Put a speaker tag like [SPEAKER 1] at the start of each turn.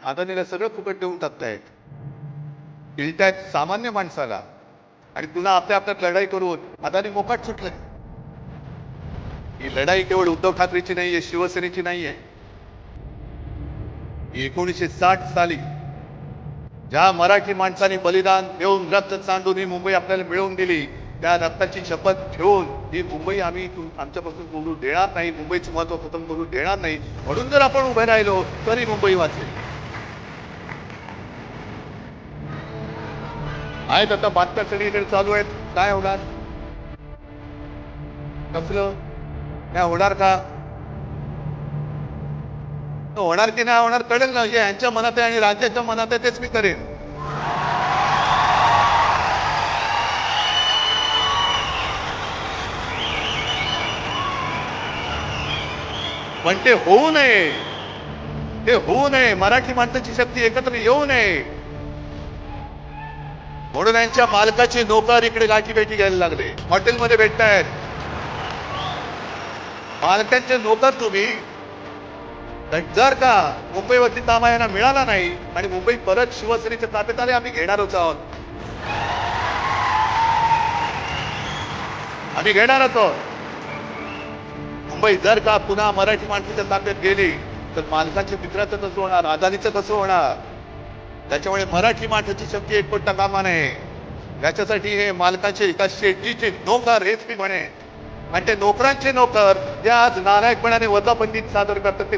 [SPEAKER 1] अदानीला सगळं फुकट देऊन टाकतायत, इळतायत सामान्य माणसाला. आणि पुन्हा आपल्या आपल्यात लढाई करून अदानी मोकाट सुटले. ही लढाई केवळ उद्धव ठाकरेची नाहीये, शिवसेनेची नाहीये. 1960 साली ज्या मराठी माणसाने बलिदान देऊन रक्त सांडून ही मुंबई आपल्याला मिळवून दिली, त्या रक्ताची शपथ घेऊन ही मुंबई आम्ही आमच्यापासून बोलू देणार नाही, मुंबईचं महत्व खतम करू देणार नाही. म्हणून जर आपण उभे राहिलो तरी मुंबई वाचेल. आहेत आता बातम्या सगळीकडे चालू आहेत. काय होणार, कसलं काय होणार का, होणार की नाही होणार कळेल ना. जे यांच्या मनात आहे आणि राज्याच्या मनात आहे तेच मी करेन. पण ते होऊ नये, ते होऊ नये. मराठी माणसाची शक्ती एकत्र येऊ नये म्हणून यांच्या मालकाचे नोकर इकडे गाठीभेटी घ्यायला लागले, हॉटेलमध्ये भेटतायत. मालकांचे नोकर तुम्ही. जर का मुंबईवरती ताबा यांना मिळाला नाही आणि मुंबई परत शिवसेनेच्या ताब्यात आले, आम्ही घेणारच आहोत, आम्ही घेणारच आहोत. मुंबई जर का पुन्हा मराठी माणसाच्या ताब्यात गेली तर मालकाच्या मित्राचं कसं होणार, अदानीचं कसं होणार. त्याच्यामुळे मराठी माणसाची शक्ती एकपट्टा कामा नये. याच्यासाठी हे मालकाचे एका शेट्टीचे नोकर हेच मी म्हणे. आणि ते नोकरांचे नोकर जे आज नालायकपणाने वजाबंदी सादर करतात ते